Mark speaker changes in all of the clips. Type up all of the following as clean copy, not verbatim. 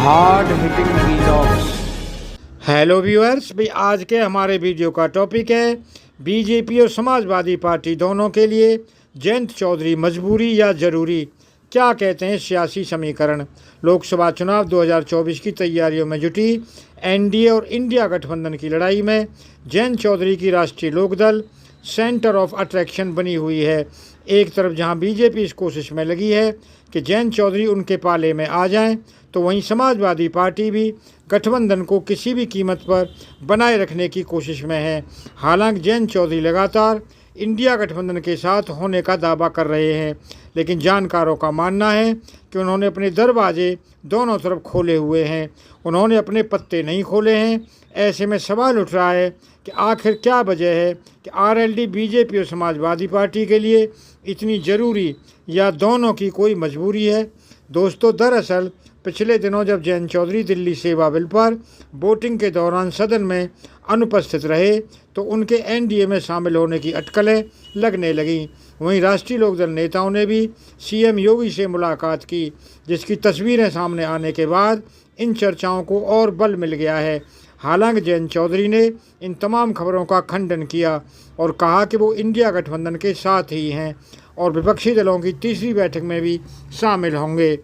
Speaker 1: Hard hitting vlogs.
Speaker 2: Hello viewers, भाई आज के हमारे वीडियो का टॉपिक है बीजेपी और समाजवादी पार्टी दोनों के लिए जयंत चौधरी मजबूरी या ज़रूरी। क्या कहते हैं सियासी समीकरण। लोकसभा चुनाव 2024 की तैयारियों में जुटी एनडीए और इंडिया गठबंधन की लड़ाई में जयंत चौधरी की राष्ट्रीय लोकदल सेंटर ऑफ अट्रैक्शन बनी हुई है। एक तरफ जहां बीजेपी इस कोशिश में लगी है कि जयंत चौधरी उनके पाले में आ जाएं, तो वहीं समाजवादी पार्टी भी गठबंधन को किसी भी कीमत पर बनाए रखने की कोशिश में है। हालांकि जयंत चौधरी लगातार इंडिया गठबंधन के साथ होने का दावा कर रहे हैं, लेकिन जानकारों का मानना है कि उन्होंने अपने दरवाजे दोनों तरफ खोले हुए हैं, उन्होंने अपने पत्ते नहीं खोले हैं। ऐसे में सवाल उठ रहा है कि आखिर क्या वजह है कि आरएलडी बीजेपी और समाजवादी पार्टी के लिए इतनी ज़रूरी या दोनों की कोई मजबूरी है। दोस्तों, दरअसल पिछले दिनों जब जयंत चौधरी दिल्ली सेवा बिल पर वोटिंग के दौरान सदन में अनुपस्थित रहे, तो उनके एनडीए में शामिल होने की अटकलें लगने लगीं। वहीं राष्ट्रीय लोकदल नेताओं ने भी सीएम योगी से मुलाकात की, जिसकी तस्वीरें सामने आने के बाद इन चर्चाओं को और बल मिल गया है। हालांकि जयंत चौधरी ने इन तमाम खबरों का खंडन किया और कहा कि वो इंडिया गठबंधन के साथ ही हैं और विपक्षी दलों की तीसरी बैठक में भी शामिल होंगे।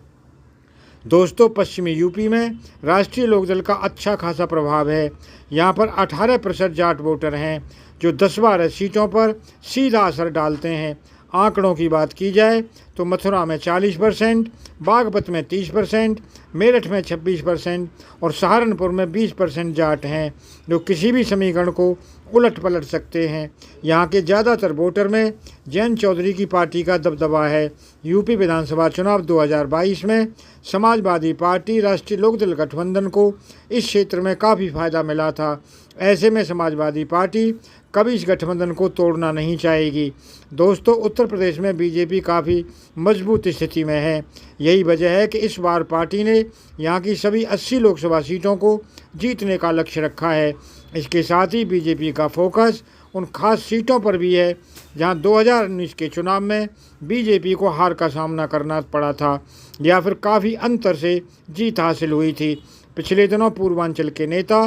Speaker 2: दोस्तों, पश्चिमी यूपी में राष्ट्रीय लोकदल का अच्छा खासा प्रभाव है। यहाँ पर 18% जाट वोटर हैं, जो 10-12 सीटों पर सीधा असर डालते हैं। आंकड़ों की बात की जाए तो मथुरा में 40%, बागपत में 30%, मेरठ में 26% और सहारनपुर में 20% जाट हैं, जो किसी भी समीकरण को उलट पलट सकते हैं। यहाँ के ज़्यादातर वोटर में जयंत चौधरी की पार्टी का दबदबा है। यूपी विधानसभा चुनाव 2022 में समाजवादी पार्टी राष्ट्रीय लोकदल गठबंधन को इस क्षेत्र में काफ़ी फायदा मिला था। ऐसे में समाजवादी पार्टी कभी इस गठबंधन को तोड़ना नहीं चाहेगी। दोस्तों, उत्तर प्रदेश में बीजेपी काफ़ी मजबूत स्थिति में है। यही वजह है कि इस बार पार्टी ने यहाँ की सभी 80 लोकसभा सीटों को जीतने का लक्ष्य रखा है। इसके साथ ही बीजेपी का फोकस उन खास सीटों पर भी है जहाँ 2019 के चुनाव में बीजेपी को हार का सामना करना पड़ा था या फिर काफ़ी अंतर से जीत हासिल हुई थी। पिछले दिनों पूर्वांचल के नेता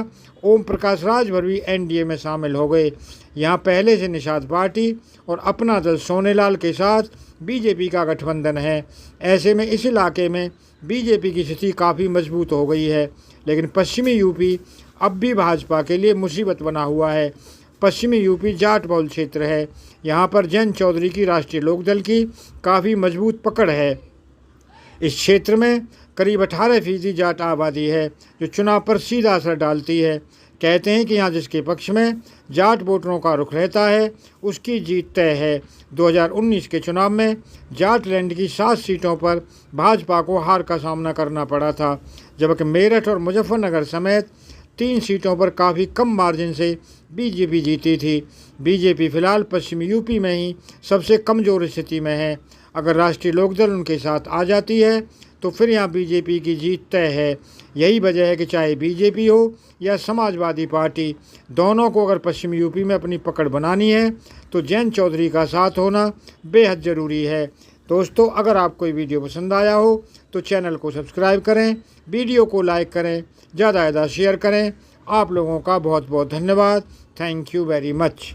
Speaker 2: ओम प्रकाश राजभर भी एनडीए में शामिल हो गए। यहाँ पहले से निषाद पार्टी और अपना दल सोनेलाल के साथ बीजेपी का गठबंधन है। ऐसे में इस इलाके में बीजेपी की स्थिति काफ़ी मजबूत हो गई है, लेकिन पश्चिमी यूपी अब भी भाजपा के लिए मुसीबत बना हुआ है। पश्चिमी यूपी जाट बहुल क्षेत्र है। यहाँ पर जयंत चौधरी की राष्ट्रीय लोकदल की काफ़ी मजबूत पकड़ है। इस क्षेत्र में करीब 18% जाट आबादी है, जो चुनाव पर सीधा असर डालती है। कहते हैं कि यहाँ जिसके पक्ष में जाट वोटरों का रुख रहता है, उसकी जीत तय है। 2019 के चुनाव में जाटलैंड की 7 सीटों पर भाजपा को हार का सामना करना पड़ा था, जबकि मेरठ और मुजफ्फरनगर समेत 3 सीटों पर काफ़ी कम मार्जिन से बीजेपी जीती थी। बीजेपी फिलहाल पश्चिमी यूपी में ही सबसे कमज़ोर स्थिति में है। अगर राष्ट्रीय लोकदल उनके साथ आ जाती है तो फिर यहाँ बीजेपी की जीत तय है। यही वजह है कि चाहे बीजेपी हो या समाजवादी पार्टी, दोनों को अगर पश्चिमी यूपी में अपनी पकड़ बनानी है तो जयंत चौधरी का साथ होना बेहद ज़रूरी है। दोस्तों, अगर आपको ये वीडियो पसंद आया हो तो चैनल को सब्सक्राइब करें, वीडियो को लाइक करें, ज़्यादा से ज़्यादा शेयर करें। आप लोगों का बहुत बहुत धन्यवाद। Thank you very much.